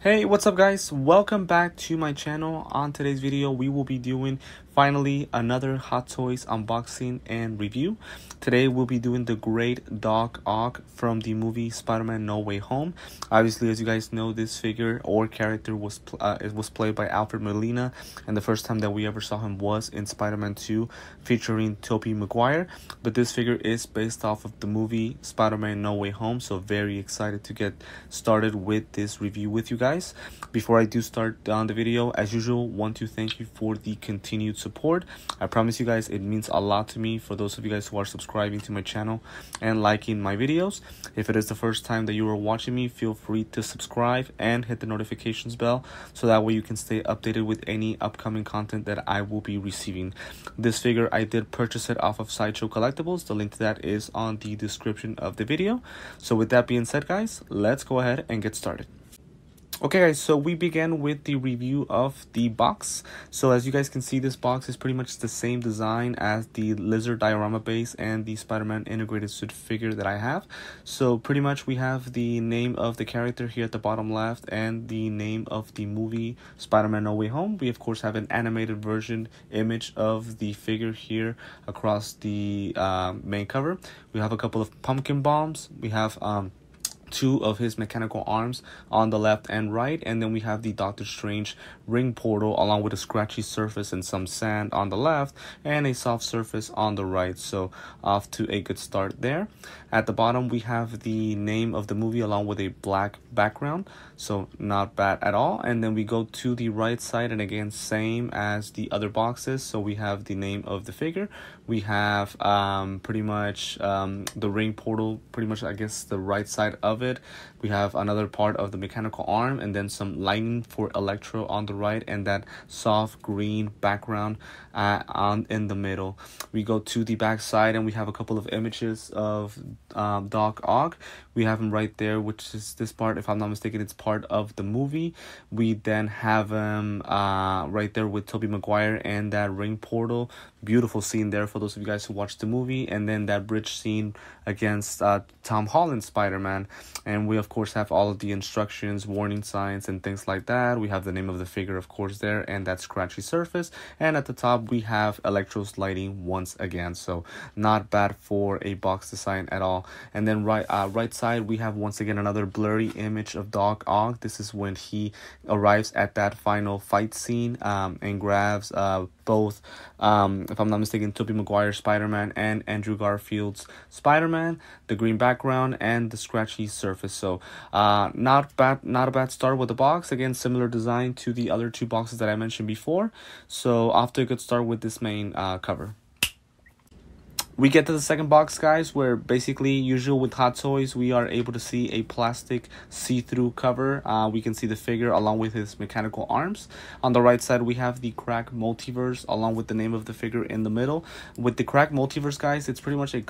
Hey, what's up guys? Welcome back to my channel. On today's video, we will be doing finally another Hot Toys unboxing and review. Today we'll be doing the great Doc Ock from the movie Spider-Man No Way Home. Obviously, as you guys know, this figure or character was played by Alfred Molina, and the first time that we ever saw him was in Spider-Man 2 featuring Tobey Maguire. But this figure is based off of the movie Spider-Man No Way Home, so very excited to get started with this review with you guys. Before I do start on the video, as usual, want to thank you for the continued support. I promise you guys it means a lot to me for those of you guys who are subscribing to my channel and liking my videos. If it is the first time that you are watching me, feel free to subscribe and hit the notifications bell so that way you can stay updated with any upcoming content that I will be receiving. This figure, I did purchase it off of Sideshow Collectibles. The link to that is on the description of the video. So with that being said guys, let's go ahead and get started. Okay guys, so we began with the review of the box. So as you guys can see, this box is pretty much the same design as the Lizard diorama base and the Spider-Man integrated suit figure that I have. So pretty much we have the name of the character here at the bottom left and the name of the movie Spider-Man No Way Home. We of course have an animated version image of the figure here across the main cover. We have a couple of pumpkin bombs. We have two of his mechanical arms on the left and right, and then we have the Doctor Strange ring portal along with a scratchy surface and some sand on the left and a soft surface on the right. So off to a good start there. At the bottom we have the name of the movie along with a black background, so not bad at all. And then we go to the right side, and again same as the other boxes. So we have the name of the figure, we have pretty much the ring portal, pretty much I guess the right side of it. We have another part of the mechanical arm, and then some lighting for Electro on the right, and that soft green background in the middle. We go to the back side, and we have a couple of images of Doc Ock. We have him right there, which is this part, if I'm not mistaken, it's part of the movie. We then have him right there with Tobey Maguire and that ring portal. Beautiful scene there for those of you guys who watched the movie. And then that bridge scene against Tom Holland's Spider-Man. And we of course have all of the instructions, warning signs and things like that. We have the name of the figure of course there, and that scratchy surface. And at the top we have Electro's lighting once again, so not bad for a box design at all. And then right side we have once again another blurry image of Doc Ock. This is when he arrives at that final fight scene and grabs both if I'm not mistaken, Tobey Maguire's Spider-Man and Andrew Garfield's Spider-Man, the green background and the scratchy surface. So not a bad start with the box. Again, similar design to the other two boxes that I mentioned before. So off to a good start with this main cover. We get to the second box, guys, where basically, usual with Hot Toys, we are able to see a plastic see-through cover. We can see the figure along with his mechanical arms. On the right side, we have the Crack Multiverse along with the name of the figure in the middle. With the Crack Multiverse, guys, it's pretty much a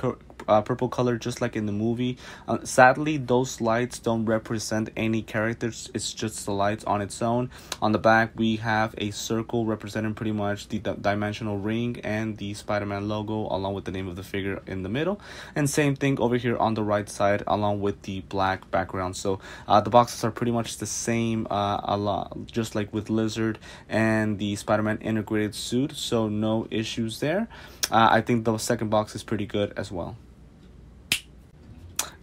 purple color just like in the movie. Sadly, those lights don't represent any characters. It's just the lights on its own. On the back, we have a circle representing pretty much the dimensional ring and the Spider-Man logo along with the name of the figure in the middle, and same thing over here on the right side along with the black background. So the boxes are pretty much the same, a lot just like with Lizard and the Spider-Man integrated suit, so no issues there. I think the second box is pretty good as well.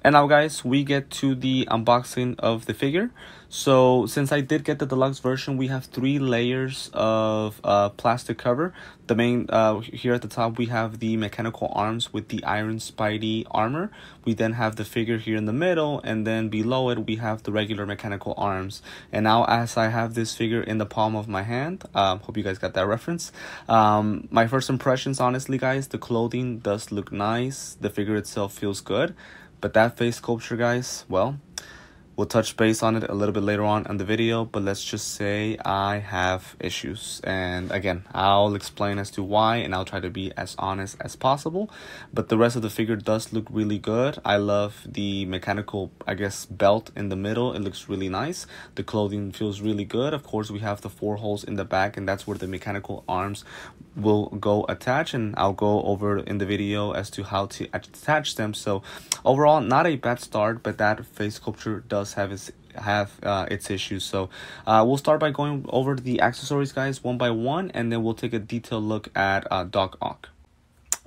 And now guys, we get to the unboxing of the figure. So since I did get the deluxe version, we have 3 layers of plastic cover. The main here at the top we have the mechanical arms with the Iron Spidey armor. We then have the figure here in the middle, and then below it we have the regular mechanical arms. And now as I have this figure in the palm of my hand, hope you guys got that reference. My first impressions, honestly guys, the clothing does look nice. The figure itself feels good. But that face sculpture, guys, well, we'll touch base on it a little bit later on in the video, but let's just say I have issues. And again, I'll explain as to why, and I'll try to be as honest as possible. But the rest of the figure does look really good. I love the mechanical, I guess, belt in the middle. It looks really nice. The clothing feels really good. Of course, we have the 4 holes in the back, and that's where the mechanical arms will go attach, and I'll go over in the video as to how to attach them. So overall, not a bad start, but that face sculpture does have its have its issues. So we'll start by going over the accessories, guys, one by one, and then we'll take a detailed look at Doc Ock.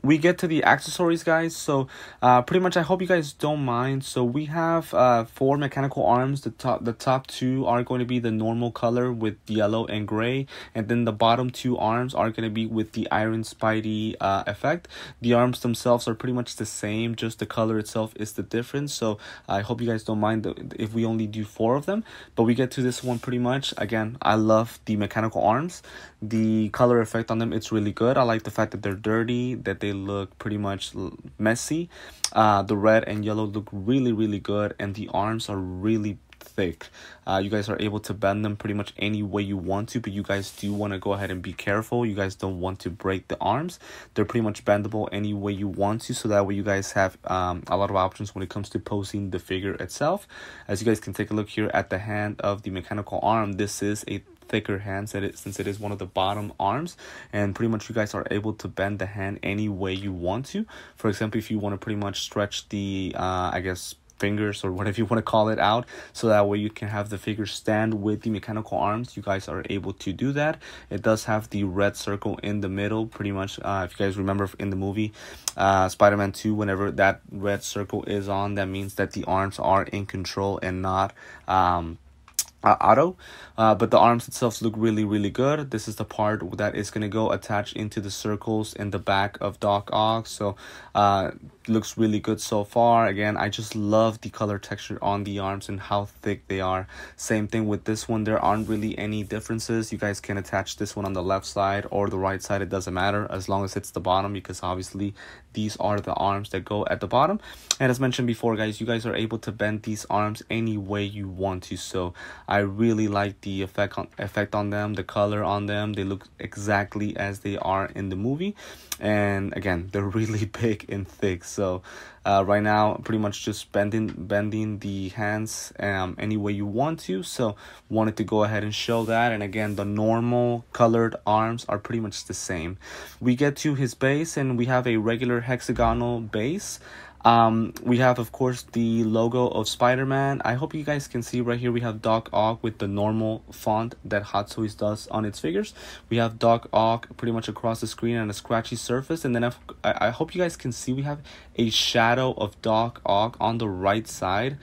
We get to the accessories, guys. So pretty much, I hope you guys don't mind. So we have 4 mechanical arms. The top 2 are going to be the normal color with yellow and gray, and then the bottom 2 arms are going to be with the Iron Spidey effect. The arms themselves are pretty much the same, just the color itself is the difference. So I hope you guys don't mind if we only do 4 of them. But we get to this one pretty much. Again, I love the mechanical arms. The color effect on them, it's really good. I like the fact that they're dirty, that they look pretty much messy. The red and yellow look really good, and the arms are really thick. You guys are able to bend them pretty much any way you want to, but you guys do want to go ahead and be careful. You guys don't want to break the arms. They're pretty much bendable any way you want to, so that way you guys have a lot of options when it comes to posing the figure itself. As you guys can take a look here at the hand of the mechanical arm, this is a thicker hand since it is one of the bottom arms, and pretty much you guys are able to bend the hand any way you want to. For example, if you want to pretty much stretch the I guess fingers or whatever you want to call it out, so that way you can have the figure stand with the mechanical arms, you guys are able to do that. It does have the red circle in the middle pretty much. If you guys remember in the movie Spider-Man 2, whenever that red circle is on, that means that the arms are in control and not auto. But the arms itself look really good. This is the part that is going to go attached into the circles in the back of Doc Ock. So looks really good so far. Again, I just love the color texture on the arms and how thick they are. Same thing with this one. There aren't really any differences. You guys can attach this one on the left side or the right side. It doesn't matter as long as it's the bottom, because obviously these are the arms that go at the bottom. And as mentioned before, guys, you guys are able to bend these arms any way you want to. So I really like the effect on them, the color on them. They look exactly as they are in the movie. And again, they're really big and thick. So right now, pretty much just bending the hands any way you want to. So wanted to go ahead and show that. And again, the normal colored arms are pretty much the same. We get to his base, and we have a regular hexagonal base. We have, of course, the logo of Spider-Man. I hope you guys can see right here we have Doc Ock with the normal font that Hot Toys does on its figures. We have Doc Ock pretty much across the screen on a scratchy surface, and then I hope you guys can see we have a shadow of Doc Ock on the right side.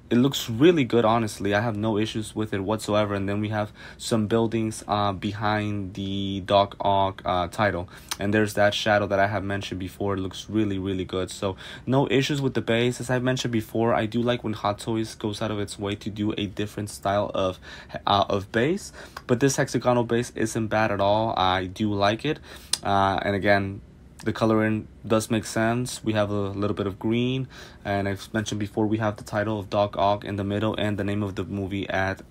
It looks really good, honestly. I have no issues with it whatsoever. And then we have some buildings behind the Doc Ock title, and there's that shadow that I have mentioned before. It looks really good. So no issues with the base. As I mentioned before, I do like when Hot Toys goes out of its way to do a different style of base, but this hexagonal base isn't bad at all. I do like it. And again, the coloring does make sense. We have a little bit of green, and I've mentioned before we have the title of Doc Ock in the middle and the name of the movie at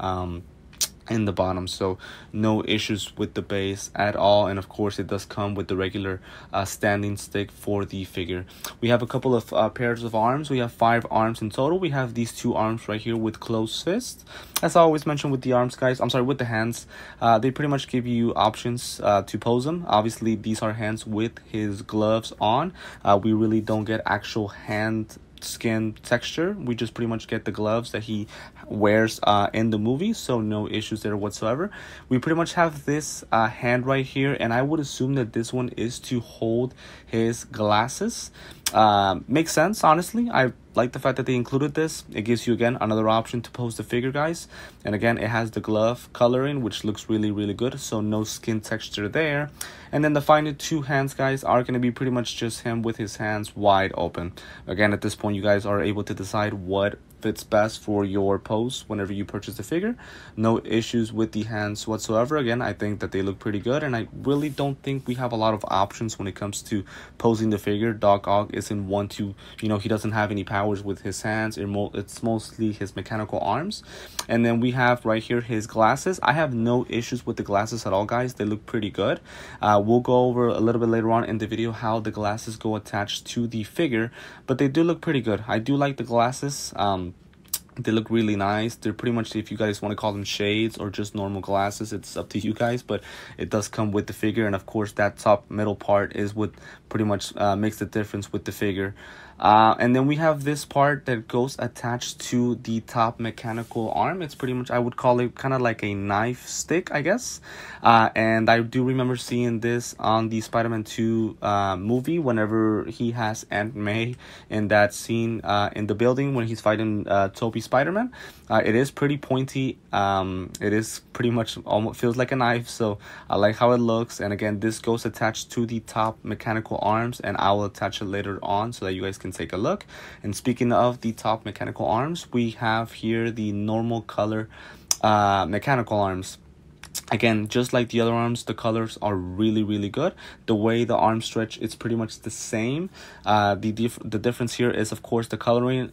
in the bottom. So no issues with the base at all. And of course, it does come with the regular standing stick for the figure. We have a couple of pairs of arms. We have 5 arms in total. We have these 2 arms right here with closed fists. As I always mention with the arms, guys, I'm sorry, with the hands, they pretty much give you options to pose them. Obviously, these are hands with his gloves on. We really don't get actual hand skin texture. We just pretty much get the gloves that he wears in the movie, so no issues there whatsoever. We pretty much have this hand right here, and I would assume that this one is to hold his glasses. Makes sense, honestly. I like the fact that they included this. It gives you, again, another option to pose the figure, guys. And again, it has the glove coloring, which looks really good, so no skin texture there. And then the final 2 hands, guys, are going to be pretty much just him with his hands wide open. Again, at this point, you guys are able to decide what fits best for your pose whenever you purchase the figure. No issues with the hands whatsoever. Again, I think that they look pretty good, and I really don't think we have a lot of options when it comes to posing the figure. Doc Ock isn't one to, you know, he doesn't have any powers with his hands. It's mostly his mechanical arms. And then we have right here his glasses. I have no issues with the glasses at all, guys. They look pretty good. We'll go over a little bit later on in the video how the glasses go attached to the figure, but they do look pretty good. I do like the glasses. They look really nice. They're pretty much, if you guys want to call them shades or just normal glasses, it's up to you guys, but it does come with the figure. And of course that top middle part is what pretty much makes the difference with the figure. And then we have this part that goes attached to the top mechanical arm. It's pretty much, I would call it kind of like a knife stick, I guess. And I do remember seeing this on the Spider-Man 2 movie whenever he has Aunt May in that scene in the building when he's fighting Tobey Spider-Man. It is pretty pointy. It is pretty much almost feels like a knife, so I like how it looks. And again, this goes attached to the top mechanical arms, and I will attach it later on so that you guys can take a look. And speaking of the top mechanical arms, we have here the normal color mechanical arms. Again, just like the other arms, the colors are really good. The way the arms stretch, it's pretty much the same. The difference here is, of course, the coloring.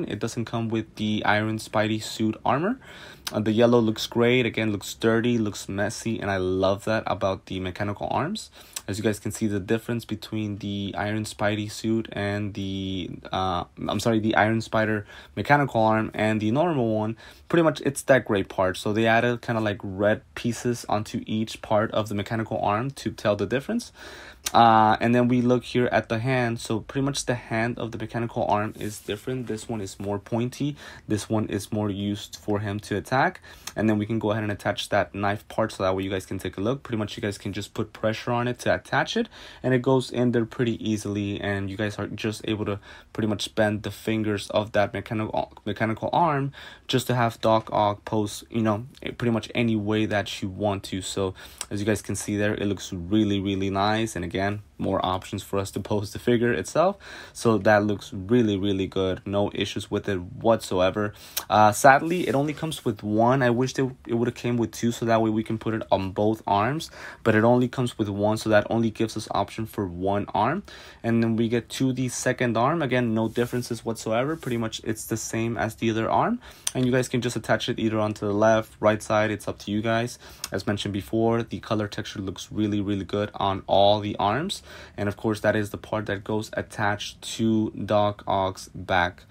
It doesn't come with the Iron Spidey suit armor. The yellow looks great. Again, looks sturdy, looks messy, and I love that about the mechanical arms. As you guys can see, the difference between the Iron Spidey suit and the the Iron Spider mechanical arm and the normal one, pretty much it's that gray part. So they added kind of like red pieces onto each part of the mechanical arm to tell the difference. And then we look here at the hand. So pretty much the hand of the mechanical arm is different. This one is more pointy. This one is more used for him to attack. And then we can go ahead and attach that knife part so that way you guys can take a look. Pretty much you guys can just put pressure on it to attach it, and it goes in there pretty easily, and you guys are just able to pretty much bend the fingers of that mechanical arm just to have Doc Ock pose, you know, pretty much any way that you want to. So as you guys can see there, it looks really nice. And again, more options for us to pose the figure itself, so that looks really good. No issues with it whatsoever. Sadly, it only comes with one. I wish it would have came with two, so that way we can put it on both arms, but it only comes with one, so that only gives us option for one arm. And then we get to the second arm. Again, no differences whatsoever. Pretty much it's the same as the other arm, and you guys can just attach it either onto the left, right side. It's up to you guys. As mentioned before, the color texture looks really good on all the arms. And of course, that is the part that goes attached to Doc Ock's back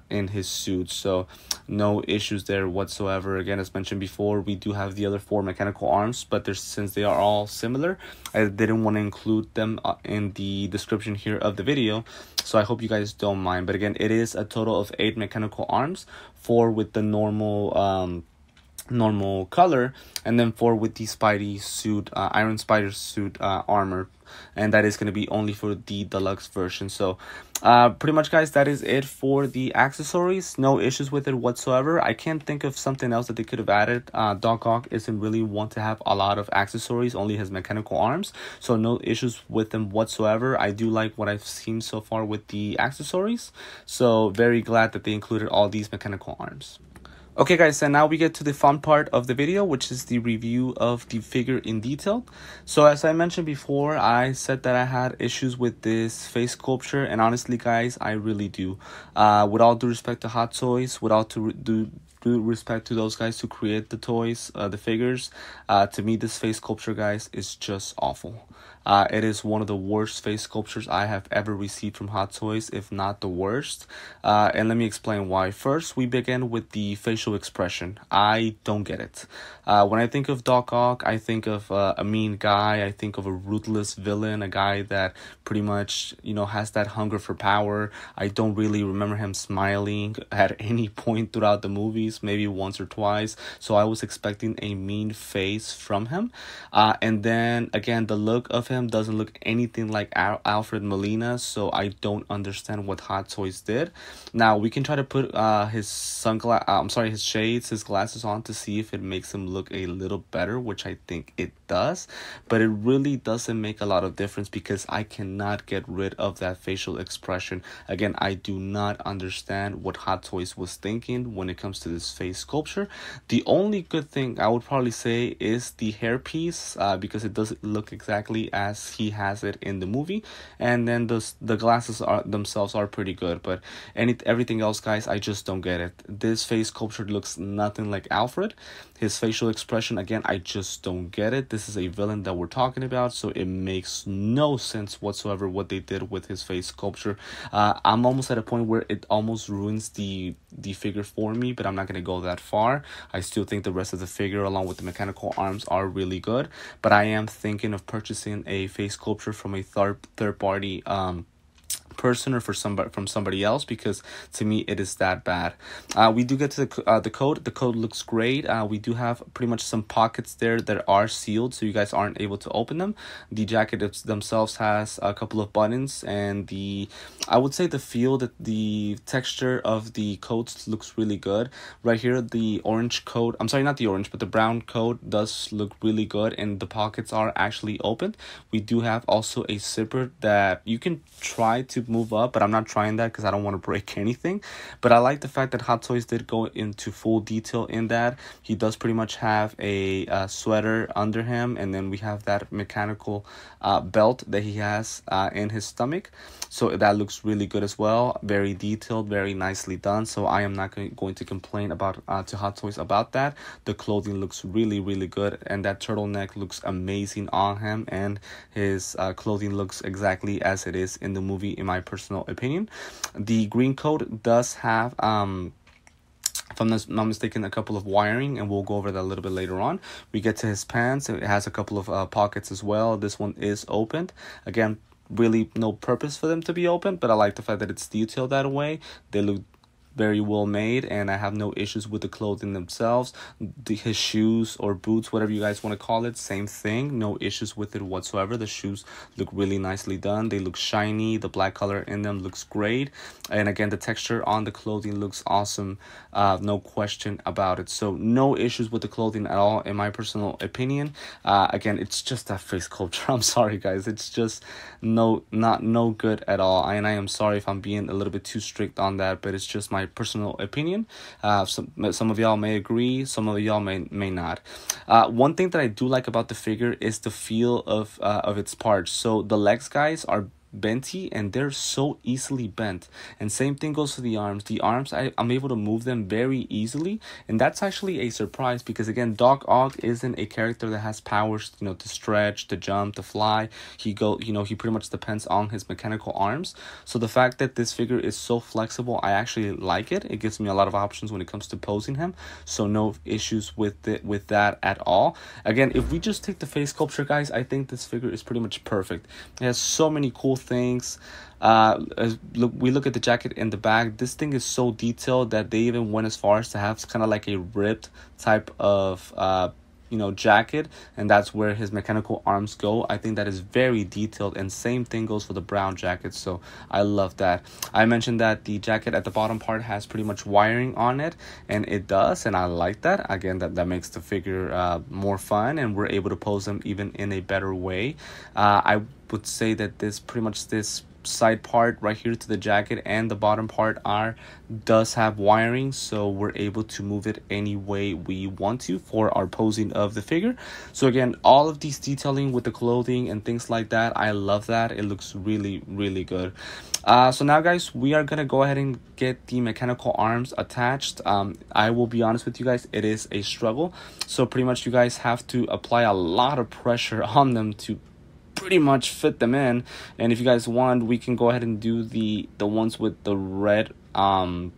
in his suit. So no issues there whatsoever. Again, as mentioned before, we do have the other four mechanical arms, but since they are all similar, I didn't want to include them in the description here of the video. So I hope you guys don't mind. But again, it is a total of 8 mechanical arms, 4 with the normal color, and then 4 with the Spidey suit, Iron Spider suit armor, and that is going to be only for the deluxe version. So pretty much, guys, that is it for the accessories. No issues with it whatsoever. I can't think of something else that they could have added. Doc Ock isn't really want to have a lot of accessories, only his mechanical arms, so no issues with them whatsoever. I do like what I've seen so far with the accessories, so very glad that they included all these mechanical arms. Okay guys, and now we get to the fun part of the video, which is the review of the figure in detail. So as I mentioned before, I said that I had issues with this face sculpture, and honestly guys, I really do. With all due respect to Hot Toys, with all due respect to those guys who create the toys, the figures, to me this face sculpture, guys, is just awful. It is one of the worst face sculptures I have ever received from Hot Toys, if not the worst. And let me explain why. First, we begin with the facial expression. I don't get it. When I think of Doc Ock, I think of a mean guy. I think of a ruthless villain, a guy that pretty much, you know, has that hunger for power. I don't really remember him smiling at any point throughout the movies, maybe once or twice. So I was expecting a mean face from him. And then again, the look of him doesn't look anything like Alfred Molina, so I don't understand what Hot Toys did. Now we can try to put his shades, his glasses on to see if it makes him look a little better, which I think it does, but it really doesn't make a lot of difference because I cannot get rid of that facial expression. Again, I do not understand what Hot Toys was thinking when it comes to this face sculpture. The only good thing I would probably say is the hairpiece, because it doesn't look exactly as he has it in the movie, and then the glasses themselves are pretty good, but everything else, guys, I just don't get it. This face sculpture looks nothing like Alfred. His facial expression, again, I just don't get it. This is a villain that we're talking about, so it makes no sense whatsoever what they did with his face sculpture. I'm almost at a point where it almost ruins the figure for me, but I'm not going to go that far. I still think the rest of the figure, along with the mechanical arms, are really good, but I am thinking of purchasing a face sculpture from a third party person or from somebody else, because to me it is that bad. We do get to the code. The code looks great. We do have pretty much some pockets there that are sealed, so you guys aren't able to open them. The jacket themselves has a couple of buttons, and I would say the feel, that the texture of the coats looks really good. Right here, the orange coat, I'm sorry, not the orange, but the brown coat does look really good, and the pockets are actually open. We do have also a zipper that you can try to move up, but I'm not trying that because I don't want to break anything. But I like the fact that Hot Toys did go into full detail in that. He does pretty much have a sweater under him, and then we have that mechanical belt that he has in his stomach, so that looks really good as well. Very detailed, very nicely done, so I am not going to complain about to Hot Toys about that. The clothing looks really, really good, and that turtleneck looks amazing on him, and his clothing looks exactly as it is in the movie, in my personal opinion. The green coat does have if I'm not mistaken, a couple of wiring, and we'll go over that a little bit later on. We get to his pants. It has a couple of pockets as well. This one is opened. Again, really no purpose for them to be open, but I like the fact that it's detailed that way. They look very well made, and I have no issues with the clothing themselves. His shoes or boots, whatever you guys want to call it, same thing, no issues with it whatsoever. The shoes look really nicely done. They look shiny. The black color in them looks great, and again, the texture on the clothing looks awesome. No question about it. So no issues with the clothing at all, in my personal opinion. Again, it's just that face sculpture. I'm sorry, guys, it's just no good at all, and I am sorry if I'm being a little bit too strict on that, but it's just my personal opinion. Some of y'all may agree, some of y'all may not. One thing that I do like about the figure is the feel of its parts. So the legs, guys, are benty, and they're so easily bent, and same thing goes for the arms. I'm able to move them very easily, and that's actually a surprise, because again, Doc Ock isn't a character that has powers, to stretch, to jump, to fly. He pretty much depends on his mechanical arms. So the fact that this figure is so flexible, I actually like it. It gives me a lot of options when it comes to posing him, so no issues with that at all. Again, if we just take the face sculpture, guys, I think this figure is pretty much perfect. It has so many cool things. We look at the jacket in the back. This thing is so detailed that they even went as far as to have kind of like a ripped type of jacket, and that's where his mechanical arms go. I think that is very detailed, and same thing goes for the brown jacket, so I love that. I mentioned that the jacket at the bottom part has pretty much wiring on it, and it does, and I like that. Again, that makes the figure more fun, and we're able to pose them even in a better way. I would say that this side part right here to the jacket and the bottom part does have wiring, so we're able to move it any way we want to for our posing of the figure. So again, all of these detailing with the clothing and things like that, I love that. It looks really, really good. So now, guys, we are gonna go ahead and get the mechanical arms attached. I will be honest with you guys, it is a struggle. So pretty much you guys have to apply a lot of pressure on them to pretty much fit them in. And if you guys want, we can go ahead and do the ones with the red Iron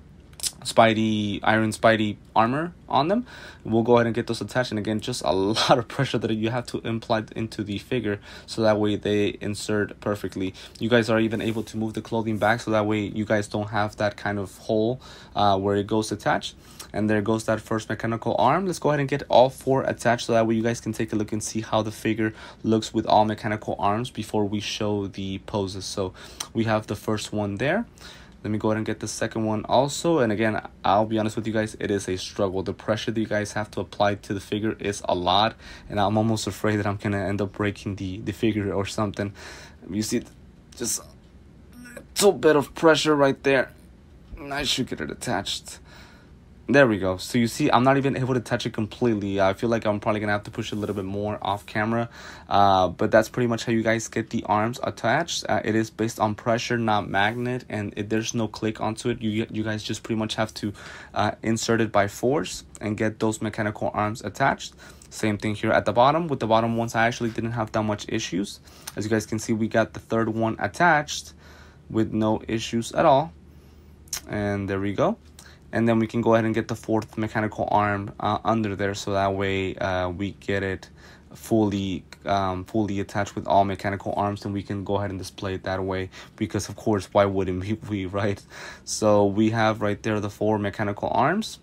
Spidey armor on them. We'll go ahead and get those attached, and again, just a lot of pressure that you have to implant into the figure, so that way they insert perfectly. You guys are even able to move the clothing back, so that way you guys don't have that kind of hole where it goes attached. And there goes that first mechanical arm. Let's go ahead and get all four attached, so that way you guys can take a look and see how the figure looks with all mechanical arms before we show the poses. So we have the first one there. Let me go ahead and get the second one also. And again, I'll be honest with you guys, it is a struggle. The pressure that you guys have to apply to the figure is a lot, and I'm almost afraid that I'm gonna end up breaking the figure or something. You see, just a little bit of pressure right there. I should get it attached. There we go. So you see, I'm not even able to touch it completely. I feel like I'm probably gonna have to push a little bit more off camera. But that's pretty much how you guys get the arms attached. It is based on pressure, not magnet, and there's no click onto it. You guys just pretty much have to insert it by force and get those mechanical arms attached. Same thing here at the bottom. With the bottom ones, I actually didn't have that much issues. As you guys can see, we got the third one attached with no issues at all. And there we go. And then we can go ahead and get the fourth mechanical arm under there, so that way we get it fully attached with all mechanical arms, and we can go ahead and display it that way, because of course, why wouldn't we, right? So we have right there the 4 mechanical arms.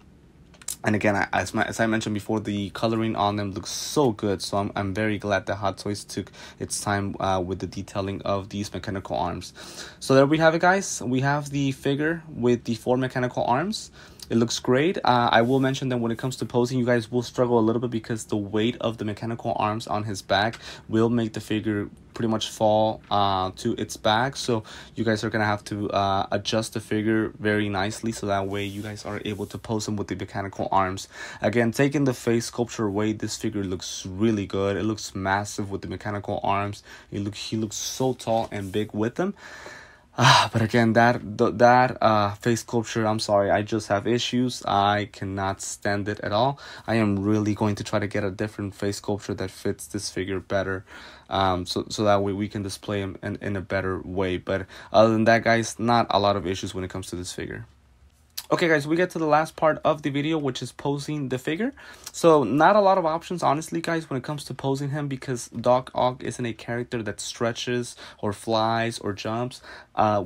And again, as I mentioned before, the coloring on them looks so good. So I'm very glad that Hot Toys took its time with the detailing of these mechanical arms. So there we have it, guys. We have the figure with the 4 mechanical arms. It looks great. I will mention that when it comes to posing, you guys will struggle a little bit because the weight of the mechanical arms on his back will make the figure pretty much fall to its back. So you guys are gonna have to adjust the figure very nicely, so that way you guys are able to pose him with the mechanical arms. Again, taking the face sculpture away, this figure looks really good. It looks massive with the mechanical arms. He looks so tall and big with them. But again, that face sculpture, I'm sorry, I just have issues. I cannot stand it at all. I am really going to try to get a different face sculpture that fits this figure better, so that way we can display him in a better way. But other than that, guys, not a lot of issues when it comes to this figure. Okay, guys, we get to the last part of the video, which is posing the figure. So not a lot of options, honestly, guys, when it comes to posing him, because Doc Ock isn't a character that stretches or flies or jumps.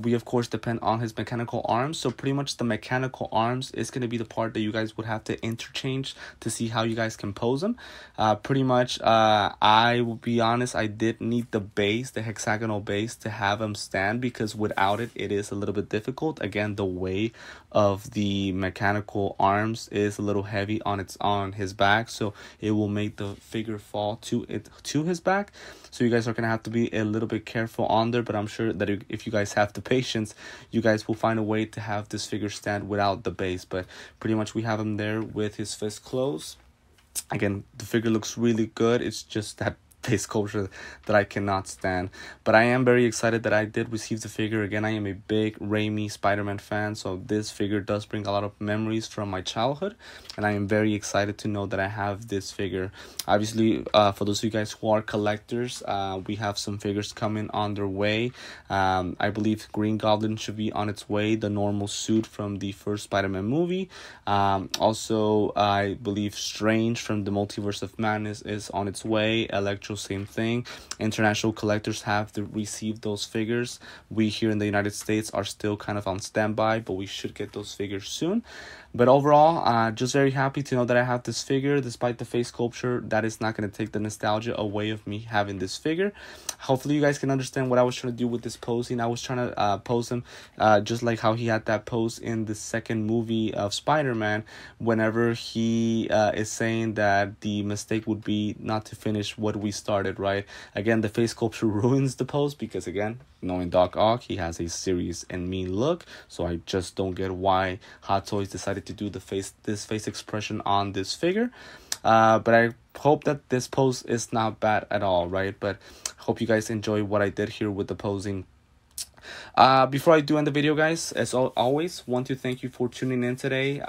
We, of course, depend on his mechanical arms. So pretty much the mechanical arms is going to be the part that you guys would have to interchange to see how you guys can pose him. Pretty much, I will be honest, I did need the base, the hexagonal base, to have him stand, because without it, it is a little bit difficult. Again, the weight of the mechanical arms is a little heavy on his back, so it will make the figure fall to his back. So you guys are gonna have to be a little bit careful on there, but I'm sure that if you guys have the patience, you guys will find a way to have this figure stand without the base. But pretty much we have him there with his fist closed. Again, the figure looks really good. It's just that face sculpture that I cannot stand. But I am very excited that I did receive the figure. Again, I am a big Raimi Spider-Man fan, so this figure does bring a lot of memories from my childhood, and I am very excited to know that I have this figure. Obviously, for those of you guys who are collectors, we have some figures coming on their way. I believe Green Goblin should be on its way, the normal suit from the first Spider-Man movie. Also, I believe Strange from the Multiverse of Madness is on its way. Electro, same thing. International collectors have to receive those figures. We here in the United States are still kind of on standby, but we should get those figures soon. But overall, just very happy to know that I have this figure. Despite the face sculpture, that is not going to take the nostalgia away of me having this figure. Hopefully you guys can understand what I was trying to do with this posing. I was trying to pose him just like how he had that pose in the second movie of Spider-Man, whenever he is saying that the mistake would be not to finish what we started, right? Again, the face sculpture ruins the pose, because again, knowing Doc Ock, he has a serious and mean look. So I just don't get why Hot Toys decided to do this face expression on this figure. But I hope that this pose is not bad at all, right? But hope you guys enjoy what I did here with the posing. Before I do end the video, guys, as always, want to thank you for tuning in today.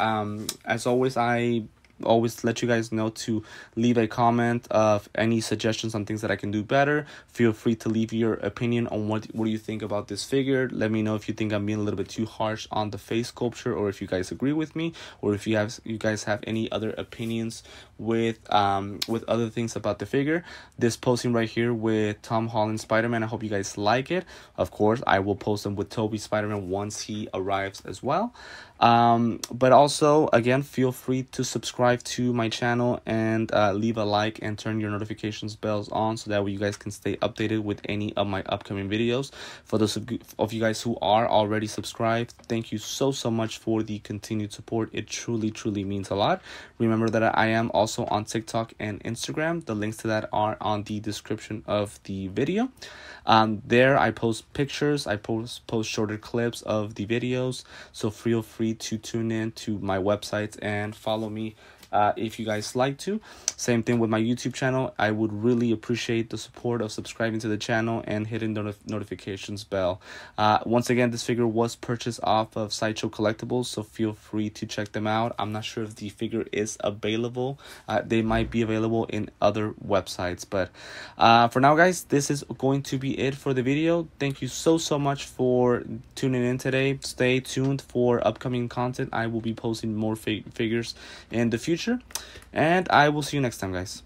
As always, I always let you guys know to leave a comment of any suggestions on things that I can do better. Feel free to leave your opinion on what do you think about this figure. Let me know if you think I'm being a little bit too harsh on the face sculpture, or if you guys agree with me, or if you guys have any other opinions with other things about the figure. This posting right here with Tom Holland Spider-Man, I hope you guys like it. Of course, I will post them with Toby Spider-Man once he arrives as well. But also, again, feel free to subscribe subscribe to my channel and leave a like and turn your notifications bells on, so that way you guys can stay updated with any of my upcoming videos. For those of you guys who are already subscribed, thank you so much for the continued support. It truly means a lot. Remember that I am also on TikTok and Instagram. The links to that are on the description of the video. There I post pictures, I post shorter clips of the videos, so feel free to tune in to my website and follow me if you guys like to. Same thing with my YouTube channel. I would really appreciate the support of subscribing to the channel and hitting the notifications bell. Once again, this figure was purchased off of Sideshow Collectibles, so feel free to check them out. I'm not sure if the figure is available. They might be available in other websites, but for now, guys, this is going to be it for the video. Thank you so much for tuning in today. Stay tuned for upcoming content. I will be posting more figures in the future, and I will see you next time, guys.